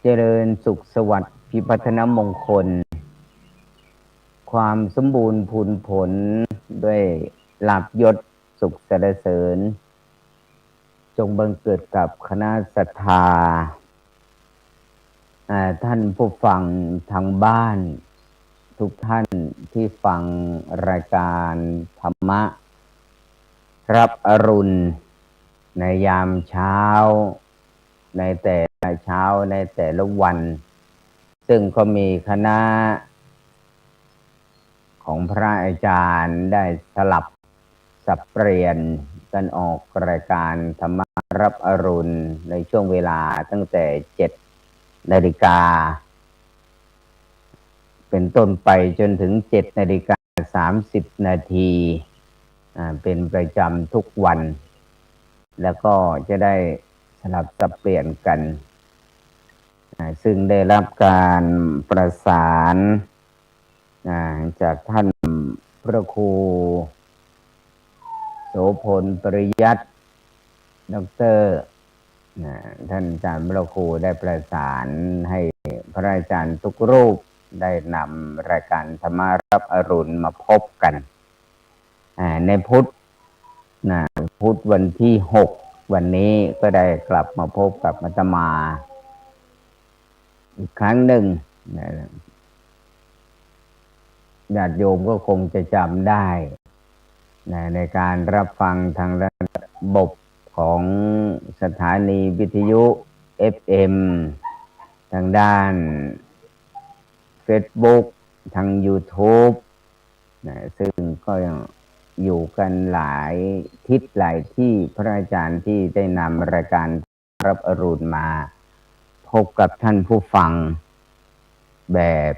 เจริญสุขสวัสดิ์พิพัฒนมงคลความสมบูรณ์พูนผลด้วยลาภยศสุขสรรเสริญจงบังเกิดกับคณะศรัทธาท่านผู้ฟังทางบ้านทุกท่านที่ฟังรายการธรรมะรับอรุณในยามเช้าในแต่ละเช้าในแต่ละวันซึ่งก็มีคณะของพระอาจารย์ได้สลับสับเปลี่ยนกันออกรายการธรรมรับอรุณในช่วงเวลาตั้งแต่7 นาฬิกาเป็นต้นไปจนถึง7 นาฬิกา 30 นาทีเป็นประจำทุกวันแล้วก็จะได้สลับสับเปลี่ยนกันซึ่งได้รับการประสานจากท่านพระครูโสพลปริยัติดร.ท่านอาจารย์พระครูได้ประสานให้พระอาจารย์ทุกรูปได้นำรายการธรรมารับอรุณมาพบกันในพุธวันที่6วันนี้ก็ได้กลับมาพบกับอาตมาอีกครั้งหนึ่งญาติโยมก็คงจะจำได้ในการรับฟังทางระบบของสถานีวิทยุ FM ทางด้าน Facebook ทาง YouTube ซึ่งก็ยังอยู่กันหลายทิศหลายที่พระอาจารย์ที่ได้นำรายการรับอรุณมาพบกับท่านผู้ฟังแบบ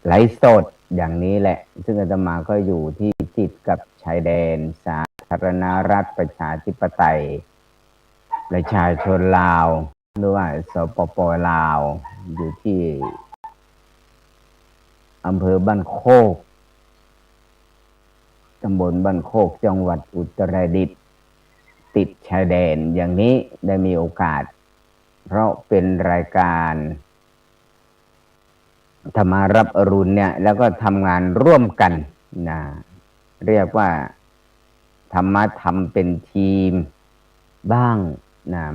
ไลฟ์สดอย่างนี้แหละซึ่งอาตมาก็อยู่ที่ติดกับชายแดนสาธารณรัฐประชาธิปไตยประชาชนลาวหรือว่าสปป.ลาวอยู่ที่อำเภอบ้านโคกตำบลบ้านโคกจังหวัดอุตรดิตถ์ติดชายแดนอย่างนี้ได้มีโอกาสเพราะเป็นรายการธรรมารับอรุณเนี่ยแล้วก็ทำงานร่วมกันเรียกว่าธรรมะทำเป็นทีมบ้าง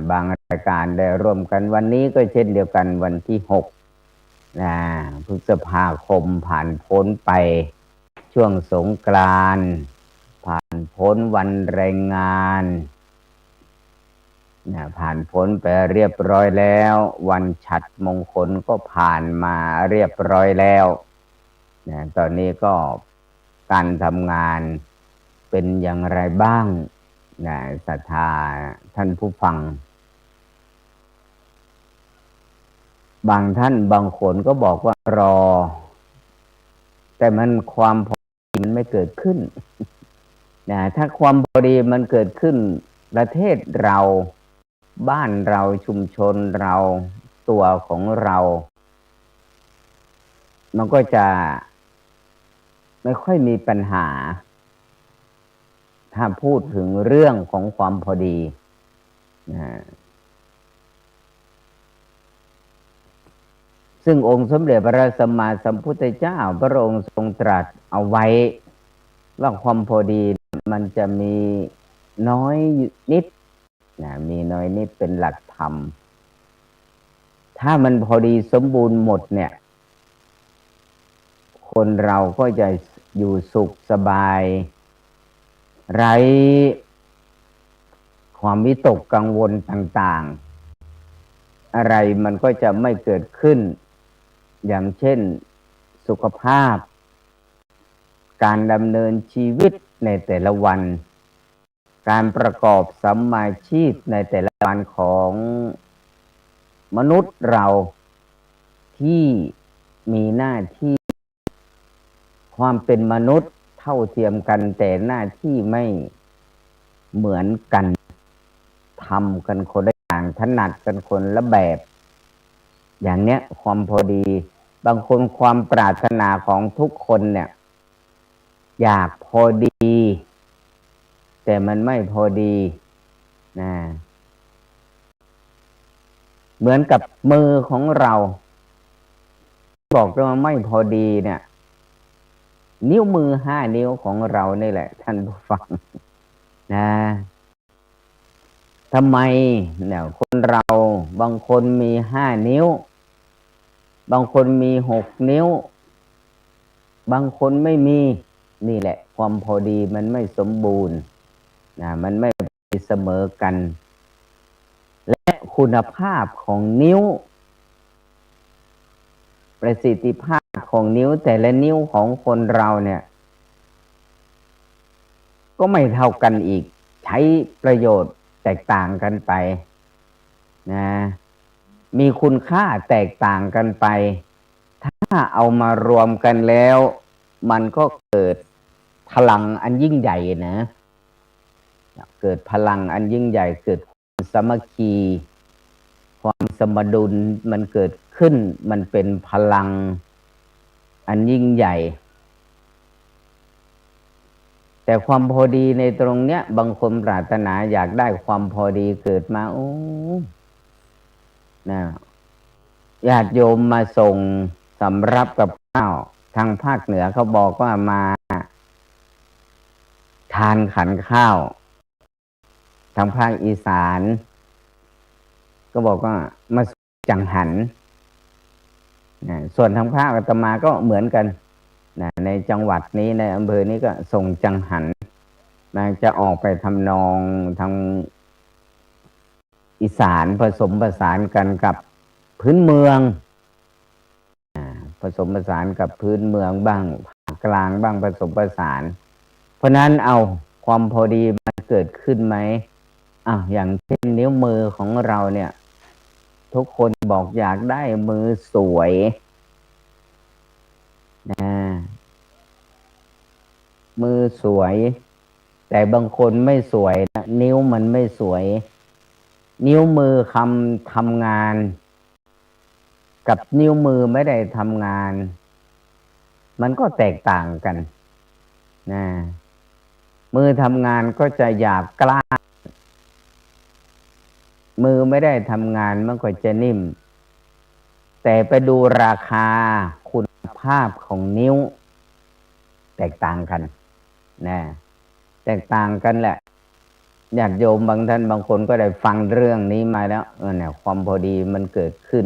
บางรายการได้ร่วมกันวันนี้ก็เช่นเดียวกันวันที่6พฤษภาคมผ่านพ้นไปช่วงสงกรานต์ผ่านพ้นวันแรงงานผ่านพ้นไปเรียบร้อยแล้ววันฉัตรมงคลก็ผ่านมาเรียบร้อยแล้วตอนนี้ก็การทำงานเป็นอย่างไรบ้างศรัทธาท่านผู้ฟังบางท่านบางคนก็บอกว่ารอแต่มันความพอดีมันไม่เกิดขึ้นถ้าความพอดีมันเกิดขึ้นประเทศเราบ้านเราชุมชนเราตัวของเรามันก็จะไม่ค่อยมีปัญหาถ้าพูดถึงเรื่องของความพอดีซึ่งองค์สมเด็จพระสัมมาสัมพุทธเจ้าพระองค์ทรงตรัสเอาไว้ว่าความพอดีมันจะมีน้อยนิดมีน้อยนิดเป็นหลักธรรมถ้ามันพอดีสมบูรณ์หมดเนี่ยคนเราก็จะอยู่สุขสบายไร้ความวิตกกังวลต่างๆอะไรมันก็จะไม่เกิดขึ้นอย่างเช่นสุขภาพการดำเนินชีวิตในแต่ละวันการประกอบสัมมาชีพในแต่ละวันของมนุษย์เราที่มีหน้าที่ความเป็นมนุษย์เท่าเทียมกันแต่หน้าที่ไม่เหมือนกันทำกันคนละอย่างถนัดกันคนละแบบอย่างเนี้ยความพอดีบางคนความปรารถนาของทุกคนเนี่ยอยากพอดีแต่มันไม่พอดี เหมือนกับมือของเราบอกว่าไม่พอดีเนี่ย นิ้วมือ5 นิ้วของเรานี่แหละท่านผู้ฟังนะทำไมเนี่ยคนเราบางคนมี5 นิ้ว บางคนมี6 นิ้ว บางคนไม่มีนี่แหละความพอดีมันไม่สมบูรณ์นะมันไม่เสมอกัน และคุณภาพของนิ้ว ประสิทธิภาพของนิ้วแต่ละนิ้วของคนเราเนี่ยก็ไม่เท่ากันอีกใช้ประโยชน์แตกต่างกันไปนะมีคุณค่าแตกต่างกันไปถ้าเอามารวมกันแล้วมันก็เกิดพลังอันยิ่งใหญ่นะเกิดพลังอันยิ่งใหญ่เกิดความสามัคคีความสมดุลมันเกิดขึ้นมันเป็นพลังอันยิ่งใหญ่แต่ความพอดีในตรงเนี้ยบางคนปรารถนาอยากได้ความพอดีเกิดมาโอ้นะญาติโยมมาส่งสำรับกับข้าวทางภาคเหนือเขาบอกว่ามาทานขันข้าวทางภาคอีสานก็บอกว่ามาจังหันนะส่วนทางภาคอาตมาก็เหมือนกันนะในจังหวัดนี้ในอำเภอนี้ก็ส่งจังหันมันจะออกไปทำนองทางอีสานผสมผสานกันกับพื้นเมืองผสมผสานกับพื้นเมืองบ้างภาคกลางบ้างผสมผสานเพราะนั้นเอาความพอดีมันเกิดขึ้นไหมอย่างเช่นนิ้วมือของเราเนี่ยทุกคนบอกอยากได้มือสวยนะมือสวยแต่บางคนไม่สวยนะนิ้วมันไม่สวยนิ้วมือทำงานกับนิ้วมือไม่ได้ทำงานมันก็แตกต่างกันนะมือทำงานก็จะหยาบกร้านมือไม่ได้ทำงานมันก็จะนิ่มแต่ไปดูราคาคุณภาพของนิ้วแตกต่างกันนะแตกต่างกันแหละญาติโยมบางท่านบางคนก็ได้ฟังเรื่องนี้มาแล้วเนี่ยความพอดีมันเกิดขึ้น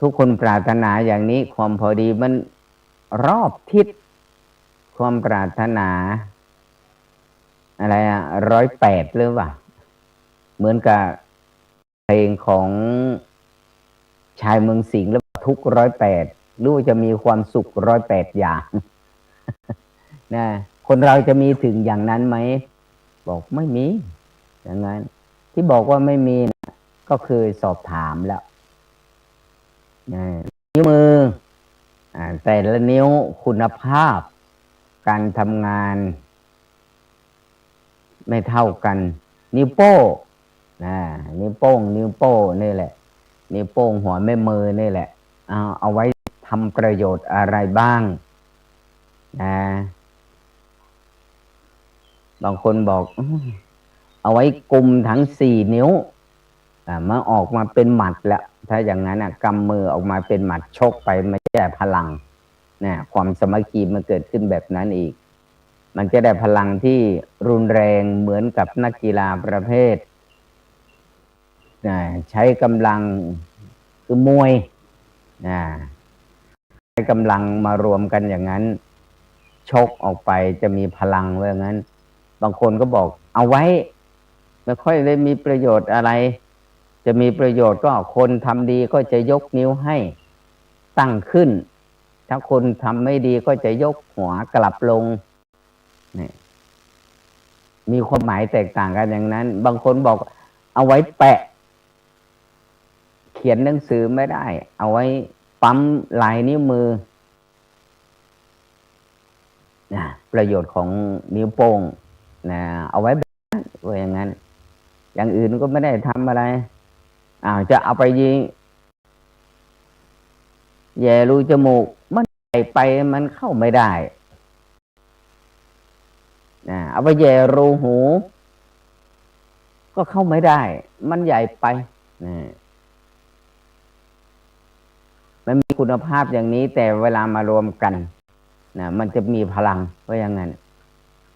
ทุกคนปรารถนาอย่างนี้ความพอดีมันรอบทิศความปรารถนาอะไร108หรือเปล่าเหมือนกับเพลงของชายเมืองสิงห์แล้วทุก108รู้จะมีความสุข108อย่างนะคนเราจะมีถึงอย่างนั้นไหมบอกไม่มีอย่างนั้นที่บอกว่าไม่มีนะก็คือสอบถามแล้วนิ้วมือแต่ละนิ้วคุณภาพการทำงานไม่เท่ากันนิ้วโป้นิ้วโป้งนิ้วโป้นี่แหละนิ้วโป้งหัวแม่มือนี่แหละเอาไว้ทำประโยชน์อะไรบ้างบางคนบอกเอาไว้กุมทั้ง4 นิ้วมาออกมาเป็นหมัดแล้วถ้าอย่างนั้นกำมือออกมาเป็นหมัดชกไปไม่ได้พลังความสามัคคีมันเกิดขึ้นแบบนั้นอีกมันจะได้พลังที่รุนแรงเหมือนกับนักกีฬาประเภทใช้กำลังคือมวยใช้กำลังมารวมกันอย่างนั้นชกออกไปจะมีพลังว่างั้นบางคนก็บอกเอาไว้ไม่ค่อยได้มีประโยชน์อะไรจะมีประโยชน์ก็คนทำดีก็จะยกนิ้วให้ตั้งขึ้นถ้าคนทำไม่ดีก็จะยกหัวกลับลงนี่มีความหมายแตกต่างกันอย่างนั้นบางคนบอกเอาไว้แปะเขียนหนังสือไม่ได้เอาไว้ปั๊มลายนิ้วมือประโยชน์ของนิ้วโป้งเอาไว้แบบนั้นว่าอย่างนั้นอย่างอื่นก็ไม่ได้ทำอะไรจะเอาไปยิงแย่รูจมูกมันใหญ่ไปมันเข้าไม่ได้เอาไปแย่รูหูก็เข้าไม่ได้มันใหญ่ไป คุณภาพอย่างนี้แต่เวลามารวมกันนะมันจะมีพลังว่าอย่างนั้น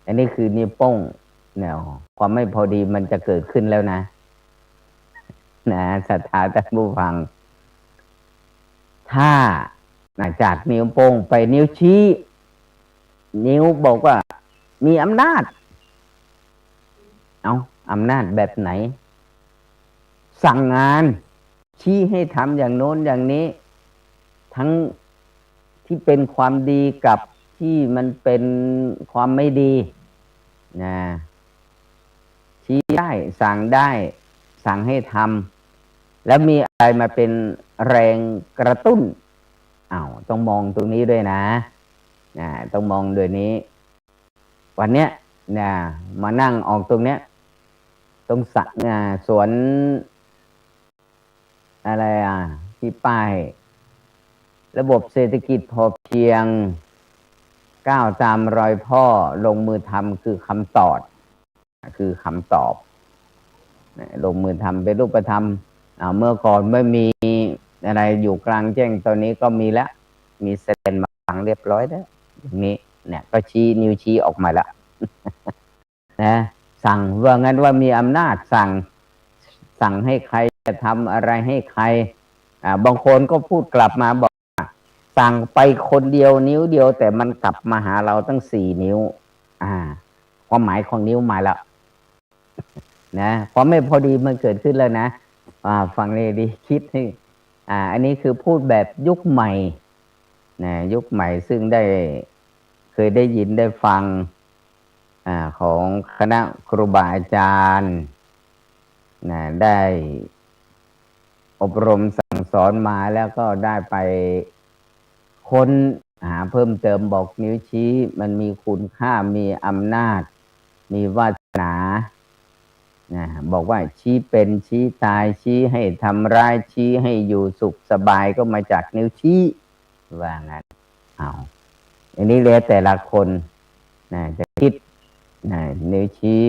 อันนี้คือนิ้วโป้งเนี่ยความไม่พอดีมันจะเกิดขึ้นแล้วนะศรัทธาท่านผู้ฟังถ้าจากนิ้วโป้งไปนิ้วชี้นิ้วบอกว่ามีอำนาจเอาอำนาจแบบไหนสั่งงานชี้ให้ทำอย่างโน้นอย่างนี้ ทั้งที่เป็นความดีกับที่มันเป็นความไม่ดีนะชี้ได้สั่งได้สั่งให้ทำแล้วมีอะไรมาเป็นแรงกระตุ้นต้องมองตรงนี้ด้วยนะต้องมองด้วยนี้วันเนี้ยมานั่งออกตรงเนี้ยตรงสวนอะไรที่ป้ายระบบเศรษฐกิจพอเพียงก้าวตามรอยพ่อลงมือทำคือคำตอบลงมือทำเป็นรูปธรรมเมื่อก่อนไม่มีอะไรอยู่กลางแจ้งตอนนี้ก็มีแล้วมีแสดงมาฟังเรียบร้อยแล้วอย่างนี้เนี่ยก็ชี้นิ้วชี้ออกมาแล้วนะสั่งว่างั้นว่ามีอำนาจสั่งให้ใครจะทำอะไรให้ใครบางคนก็พูดกลับมาบอกสั่งไปคนเดียวนิ้วเดียวแต่มันกลับมาหาเราตั้ง4 นิ้วความหมายของนิ้วมาแล้วนะพอไม่พอดีมันเกิดขึ้นแล้วนะฟังเลยดีคิดให้อันนี้คือพูดแบบยุคใหม่ยุคใหม่ซึ่งเคยได้ยินได้ฟังของคณะครูบาอาจารย์ได้อบรมสั่งสอนมาแล้วก็ได้ไปค้นหาเพิ่มเติมบอกนิ้วชี้มันมีคุณค่ามีอำนาจมีวาสนาบอกว่าชี้เป็นชี้ตายชี้ให้ทำร้ายชี้ให้อยู่สุขสบายก็มาจากนิ้วชี้ว่างั้นอันนี้แล้วแต่ละคนจะคิดนิ้วชี้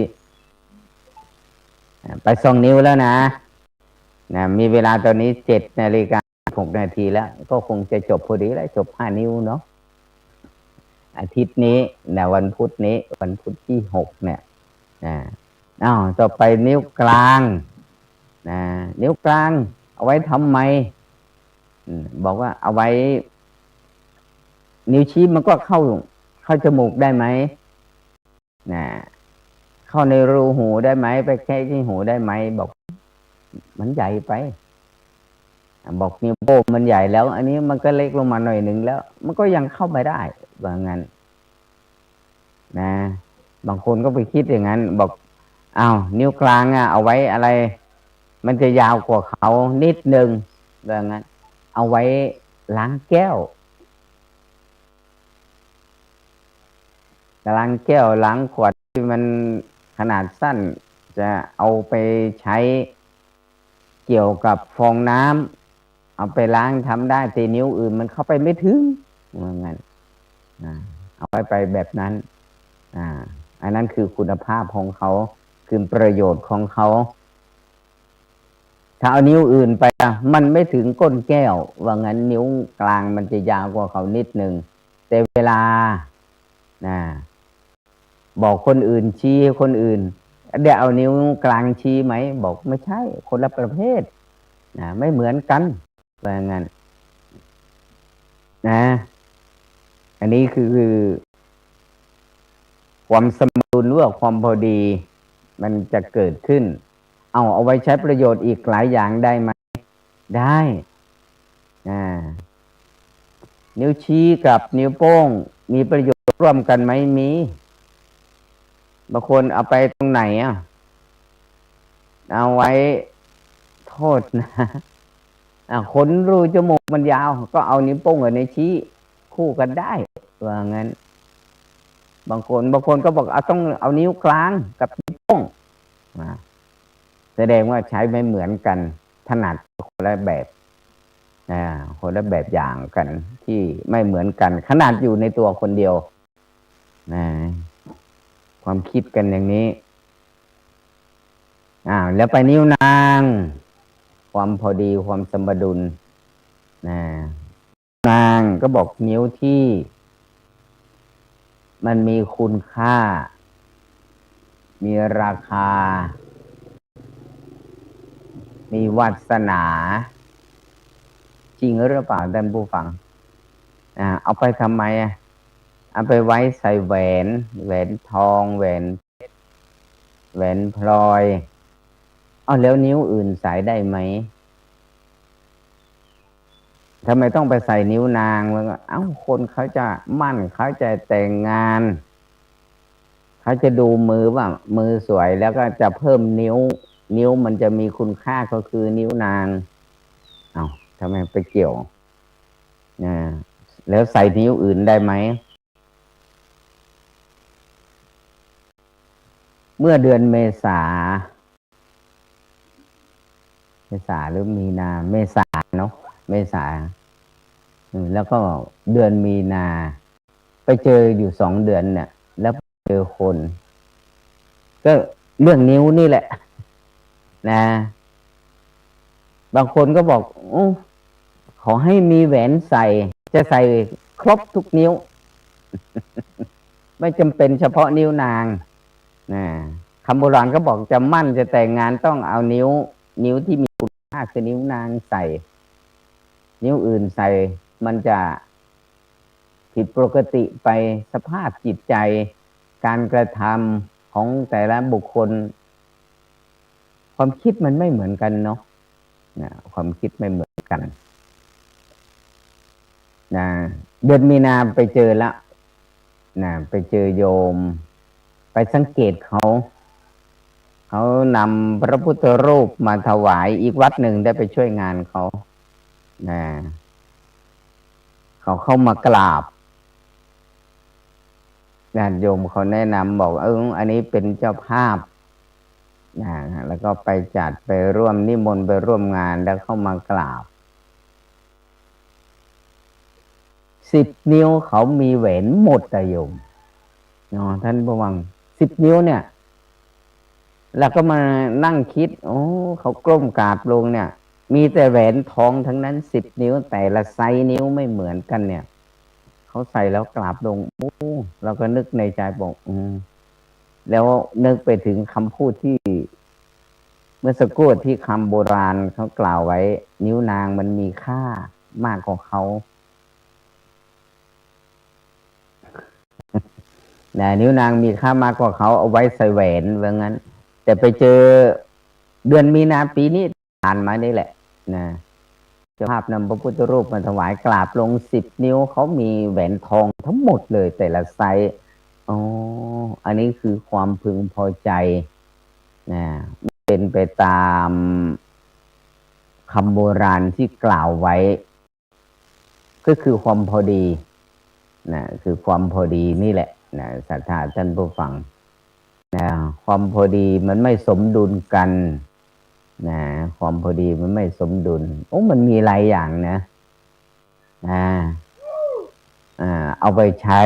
ไป2 นิ้วแล้วนะมีเวลาตอนนี้7:06 นาทีแล้วก็คงจะจบพอดีแล้วจบ5 นิ้วเนาะอาทิตย์นี้วันพุธนี้วันพุธที่6เนี่ยต่อไปนิ้วกลางนิ้วกลางเอาไว้ทำไมบอกว่าเอาไว้นิ้วชี้มันก็เข้าจมูกได้ไหมเข้าในรูหูได้ไหมไปแค่ที่หูได้ไหมบอกมันใหญ่ไปบอกนิ้วโป้งมันใหญ่แล้วอันนี้มันก็เล็กลงมาหน่อยหนึ่งแล้วมันก็ยังเข้าไม่ได้ว่างั้นบางคนก็ไปคิดอย่างนั้นบอกนิ้วกลางเอาไว้อะไรมันจะยาวกว่าเขานิดนึงว่างั้นเอาไว้ล้างแก้วล้างขวดที่มันขนาดสั้นจะเอาไปใช้เกี่ยวกับฟองน้ำเอาไปล้างทำได้แต่นิ้วอื่นมันเข้าไปไม่ถึงเหมือนกันเอาไปแบบนั้นอันนั้นคือคุณภาพของเขาคือประโยชน์ของเขาถ้าเอานิ้วอื่นไปมันไม่ถึงก้นแก้วว่างั้นนิ้วกลางมันจะยาวกว่าเขานิดนึงแต่เวลาบอกคนอื่นชี้คนอื่นเดี๋ยวเอานิ้วกลางชี้ไหมบอกไม่ใช่คนละประเภทไม่เหมือนกันว่างั้นอันนี้คือความสมดุลหรือว่าความพอดีมันจะเกิดขึ้นเอาไว้ใช้ประโยชน์อีกหลายอย่างได้ไหมได้นิ้วชี้กับนิ้วโป้งมีประโยชน์ร่วมกันไหมมีบางคนเอาไปตรงไหนเอาไว้โทษนะขนรูจมูกมันยาวก็เอานิ้วโป้งกับนิ้วชี้คู่กันได้ว่างั้นบางคนก็บอกต้องเอานิ้วกลางกับนิ้วโป้งแสดงว่าใช้ไม่เหมือนกันถนัดคนละแบบคนละแบบอย่างกันที่ไม่เหมือนกันขนาดอยู่ในตัวคนเดียวความคิดกันอย่างนี้แล้วไปนิ้วนางความพอดีความสมดุล นางก็บอกนิ้วที่มันมีคุณค่า มีราคา มีวาสนา จริงหรือเปล่าท่านผู้ฟังเอาไปทำไมเอาไปไว้ใส่แหวน แหวนทองแหวนแหวนพลอยแล้วนิ้วอื่นใส่ได้ไหมทำไมต้องไปใส่นิ้วนางแล้วคนเขาจะมั่นเขาจะแต่งงานเขาจะดูมือว่ามือสวยแล้วก็จะเพิ่มนิ้วมันจะมีคุณค่าก็คือนิ้วนางทำไมไปเกี่ยวแล้วใส่นิ้วอื่นได้ไหมเมื่อเดือนเมษาหรือมีนาเมษาเนาะเมษาแล้วก็เดือนมีนาไปเจออยู่2 เดือนเนี่ยแล้วเจอคน ก็เรื่องนิ้วนี่แหละ นะบางคนก็บอกขอให้มีแหวนใส่จะใส่ครบทุกนิ้ว ไม่จำเป็นเฉพาะนิ้วนางนะคำโบราณก็บอกจะมั่นจะแต่งงานต้องเอานิ้วที่มีคุณค่าคือนิ้วนางใส่ นิ้วอื่นใส่มันจะผิดปกติไปสภาพจิตใจ การกระทำของแต่ละบุคคล ความคิดมันไม่เหมือนกันเนาะความคิดไม่เหมือนกันเดือนมีนาไปเจอละไปเจอโยม ไปสังเกตเขานำพระพุทธรูปมาถวายอีกวัดหนึ่งได้ไปช่วยงานเขาเขาเข้ามากราบญาติโยมเขาแนะนำบอกอันนี้เป็นเจ้าภาพแล้วก็ไปจัดไปร่วมนิมนต์ไปร่วมงานแล้วเข้ามากราบ10 นิ้วเขามีแหวนหมดแต่โยมท่านผู้ฟัง10 นิ้วเนี่ยแล้วก็มานั่งคิดเขากล้มกราบลงเนี่ย มีแต่แหวนทองทั้งนั้น10 นิ้วแต่ละไซส์นิ้วไม่เหมือนกันเนี่ยเขาใส่แล้วกราบลงเราก็นึกในใจบอกแล้วนึกไปถึงคำพูดที่เมื่อสักครู่ที่คำโบราณเขากล่าวไว้ นิ้วนางมันมีค่ามากกว่าเขานิ้วนางมีค่ามากกว่าเขาเอาไว้ใส่แหวนว่างั้นแต่ไปเจอเดือนมีนาปีนี้ผ่านมานี่แหละเจ้าภาพนำพระพุทธรูปมาถวายกราบลง10 นิ้วเขามีแหวนทองทั้งหมดเลยแต่ละไซส์อันนี้คือความพึงพอใจเป็นไปตามคำโบราณที่กล่าวไว้ ก็คือความพอดีคือความพอดีนี่แหละศรัทธาท่านผู้ฟังความพอดีมันไม่สมดุลกันความพอดีมันไม่สมดุลมันมีหลายอย่างนะเอาไปใช้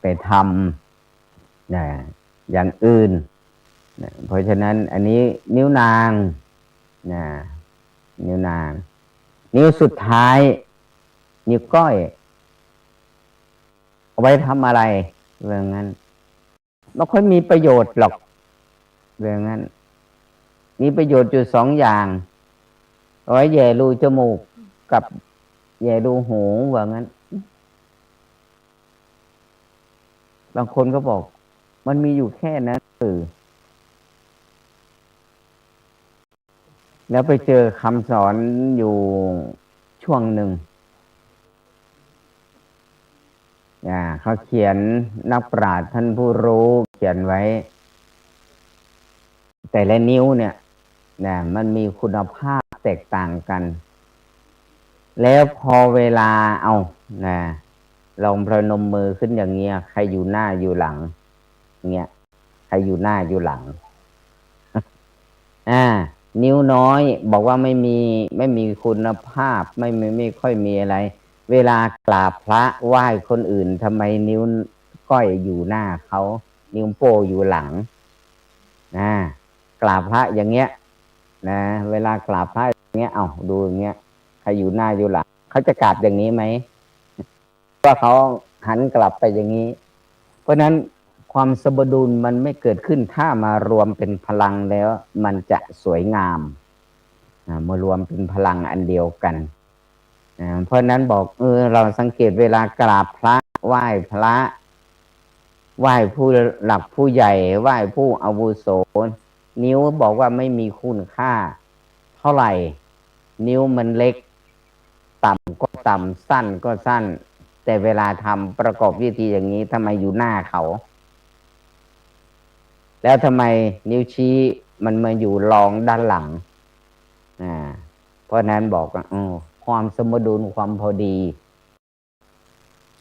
ไปทำอย่างอื่นเพราะฉะนั้นอันนี้นิ้วนางนิ้วนางนิ้วสุดท้ายนิ้วก้อยเอาไว้ทำอะไรเรื่องนั้นไม่ค่อยมีประโยชน์หรอกเรื่องนั้นมีประโยชน์อยู่2 อย่างเอาไว้แย่รูจมูกกับแย่รูหูว่างั้นบางคนก็บอกมันมีอยู่แค่นั้นแล้วไปเจอคำสอนอยู่ช่วงหนึ่งเขาเขียนนักปราชญ์ท่านผู้รู้เขียนไว้ แต่ละนิ้วเนี่ยมันมีคุณภาพแตกต่างกัน แล้วพอเวลาลองประนมมือขึ้นอย่างเงี้ยใครอยู่หน้าอยู่หลังเงี้ยใครอยู่หน้าอยู่หลังนิ้วน้อยบอกว่าไม่มีคุณภาพไม่ค่อยมีอะไร เวลากราบพระไหว้คนอื่นทำไมนิ้วก้อยอยู่หน้าเขานิ้วโป้อยู่หลังกราบพระอย่างเงี้ยเวลากราบพระอย่างเงี้ยดูอย่างเงี้ยใครอยู่หน้าอยู่หลังเขาจะกราบอย่างนี้ไหม ว่าเขาหันกลับไปอย่างนี้เพราะนั้นความสมดุลมันไม่เกิดขึ้นถ้ามารวมเป็นพลังแล้วมันจะสวยงามมารวมเป็นพลังอันเดียวกันเพราะนั้นบอกเราสังเกตเวลากราบพระไหว้พระไหว้ผู้หลักผู้ใหญ่ไหว้ผู้อาวุโสนิ้วบอกว่าไม่มีคุณค่าเท่าไหร่นิ้วมันเล็กต่ำก็ต่ำสั้นก็สั้นแต่เวลาทำประกอบพิธีอย่างนี้ทำไมอยู่หน้าเขาแล้วทำไมนิ้วชี้มันมาอยู่รองด้านหลังเพราะนั้นบอกว่าความสมดุลความพอดี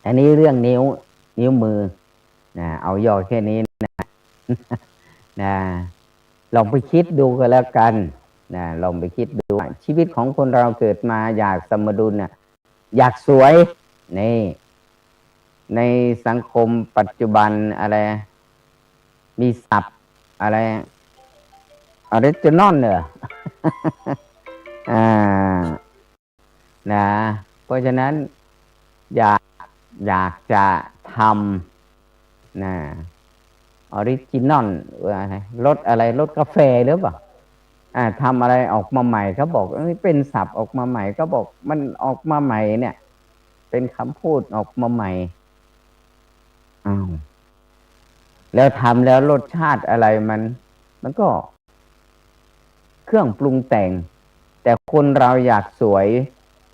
อันนี้เรื่องนิ้วมือเอาย่อแค่นี้นะลองไปคิดดูก็แล้วกันลองไปคิดดูชีวิตของคนเราเกิดมาอยากสมดุลอยากสวยนี่ในสังคมปัจจุบันอะไรมีศัพท์อะไรออริจินอลเนอะเพราะฉะนั้นอยากจะทำออริจินอลรสอะไรรสกาแฟหรือเปล่าทำอะไรออกมาใหม่เขาบอกเป็นศัพท์ออกมาใหม่ก็บอกมันออกมาใหม่เนี่ยเป็นคำพูดออกมาใหม่แล้วทำแล้วรสชาติอะไรมันก็เครื่องปรุงแต่งแต่คนเราอยากสวย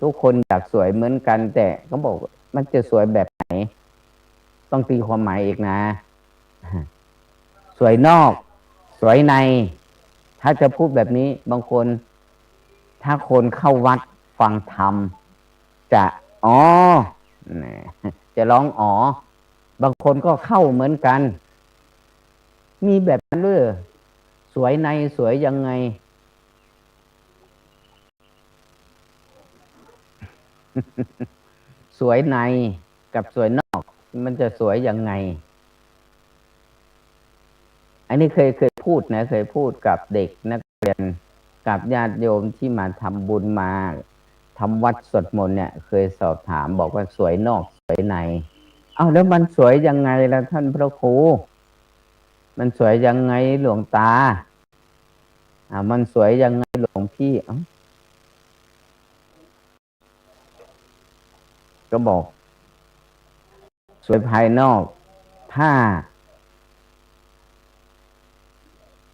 ทุกคนอยากสวยเหมือนกันแต่เขาบอกมันจะสวยแบบไหนต้องตีความหมายอีกนะสวยนอกสวยในถ้าจะพูดแบบนี้บางคนถ้าคนเข้าวัดฟังธรรมจะจะร้องบางคนก็เข้าเหมือนกันมีแบบนั้นด้วยสวยในสวยยังไงสวยในกับสวยนอกมันจะสวยยังไงอันนี้เคยพูดนะเคยพูดกับเด็กนักเรียนกับญาติโยมที่มาทำบุญมาทำวัดสวดมนต์เนี่ยเคยสอบถามบอกว่าสวยนอกสวยในแล้วมันสวยยังไงล่ะท่านพระครูมันสวยยังไงหลวงตามันสวยยังไงหลวงพี่ก็บอกสวยภายนอกถ้า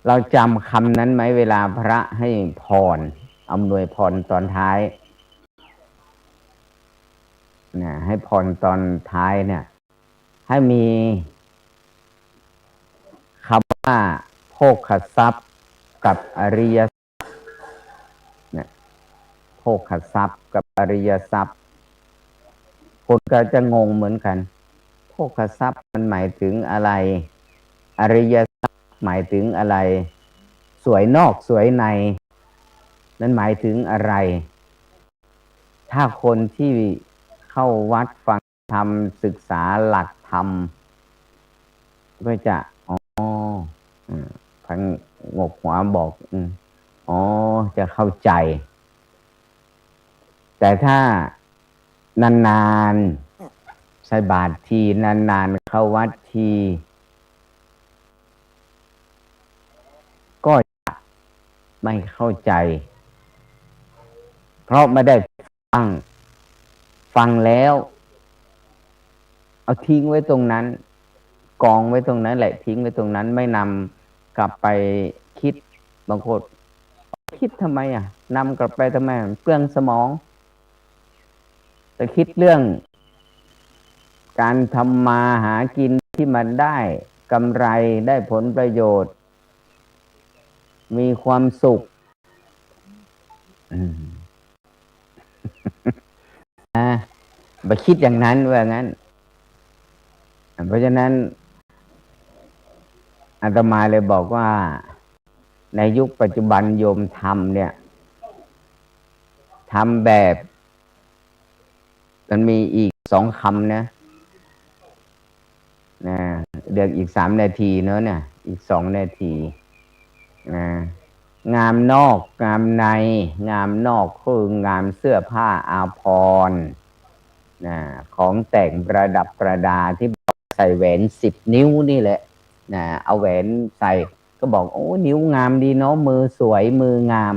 เราจำคำนั้นไหมเวลาพระให้พรอำนวยพรตอนท้ายให้พรตอนท้ายเนี่ยให้มีคำว่าโภคทรัพย์กับอริยทรัพย์โภคทรัพย์กับอริยทรัพย์คนก็จะงงเหมือนกันโภคทรัพย์มันหมายถึงอะไรอริยทรัพย์หมายถึงอะไรสวยนอกสวยในนั้นหมายถึงอะไรถ้าคนที่เข้าวัดฟังธรรมศึกษาหลักธรรมก็จะพังงกหัวบอกจะเข้าใจแต่ถ้านานๆใส่บาตรทีนานๆเข้าวัดทีก็จะไม่เข้าใจเพราะไม่ได้ฟังแล้วเอาทิ้งไว้ตรงนั้นกองไว้ตรงนั้นแหละทิ้งไว้ตรงนั้นไม่นำกลับไปคิดบางคนคิดทำไมนำกลับไปทำไมเปลืองสมองแต่คิดเรื่องการทำมาหากินที่มันได้กำไรได้ผลประโยชน์มีความสุขไปคิดอย่างนั้นว่างั้นเพราะฉะนั้นอาตมาเลยบอกว่าในยุคปัจจุบันโยมทำเนี่ยทำแบบมันมีอีก2 คำนะเดือกอีก3 นาทีเนอะเนี่ยอีก2 นาทีงามนอกงามในงามนอกคืองามเสื้อผ้าอาภรณ์ นะของแต่งประดับประดาที่ใส่แหวน10 นิ้วนี่แหละนะเอาแหวนใส่ก็บอกโอ้นิ้วงามดีเนาะมือสวยมืองาม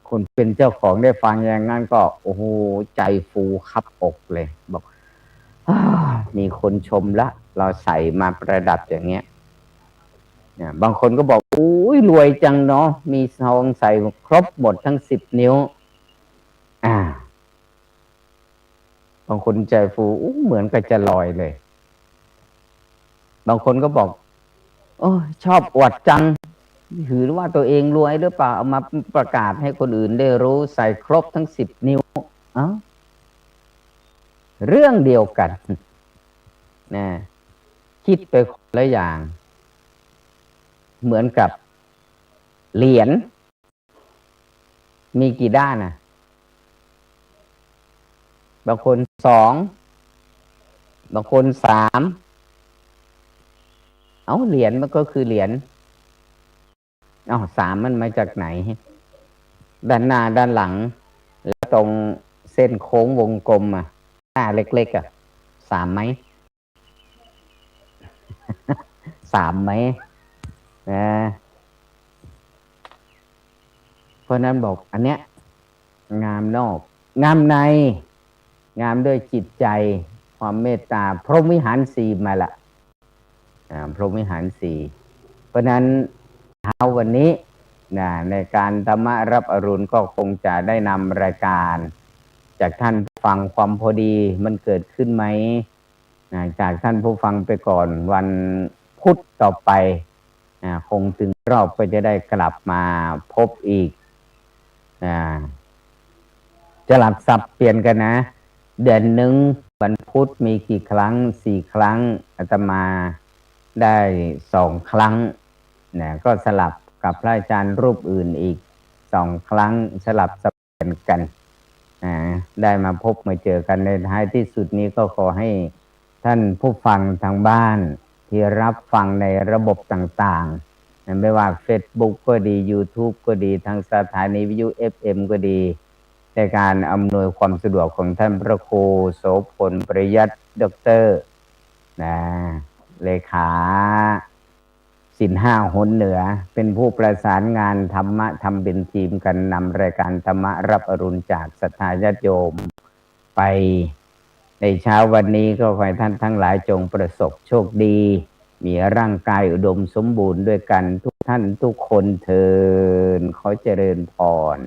คนเป็นเจ้าของได้ฟังอย่างนั้นก็โอ้โหใจฟูคับอกเลยบอกมีคนชมละเราใส่มาประดับอย่างเงี้ยเนี่ยบางคนก็บอกอุ้ยรวยจังเนาะมีทองใส่ครบหมดทั้ง10 นิ้วบางคนใจฟูเหมือนกับจะลอยเลยบางคนก็บอกโอ้ชอบอวดจังถือว่าตัวเองรวยหรือเปล่าเอามาประกาศให้คนอื่นได้รู้ใส่ครบทั้ง10 นิ้วเรื่องเดียวกันนะคิดไปคนละอย่างเหมือนกับเหรียญมีกี่ด้านนะบางคน2บางคน3เหรียญมันก็คือเหรียญ3มันมาจากไหนด้านหน้าด้านหลังแล้วตรงเส้นโค้งวงกลมหน้าเล็กๆ3ไหม3ไหมนะเพราะนั้นบอกอันเนี้ยงามนอกงามในงามด้วยจิตใจความเมตตาพรหมวิหาร 4มาละพรหมวิหาร 4เพราะนั้นเช้าวันนี้ในการธรรมะรับอรุณก็คงจะได้นำรายการจากท่านฟังความพอดีมันเกิดขึ้นไหมจากท่านผู้ฟังไปก่อนวันพุธต่อไปคงถึงรอบก็จะได้กลับมาพบอีกจะหลับสับเปลี่ยนกันนะเดือนหนึ่งวันพุธมีกี่ครั้ง4 ครั้งอาตมาได้2 ครั้งก็สลับกับพระอาจารย์รูปอื่นอีก2 ครั้งสลับสับเปลี่ยนกันได้มาพบมาเจอกันในท้ายที่สุดนี้ก็ขอให้ท่านผู้ฟังทางบ้านที่รับฟังในระบบต่างๆไม่ว่า Facebook ก็ดี YouTube ก็ดีทางสถานีวิทยุ FM ก็ดีในการอำนวยความสะดวกของท่านพระครูโสพลปริยัติด็อกเตอร์เลขาศีล 5 หนเหนือเป็นผู้ประสานงานธรรมะทำเป็นทีมกันนำรายการธรรมะรับอรุณจากศรัทธาญาติโยมไปในเช้าวันนี้ก็ขอให้ท่านทั้งหลายจงประสบโชคดีมีร่างกายอุดมสมบูรณ์ด้วยกันทุกท่านทุกคนเถิดขอเจริญพร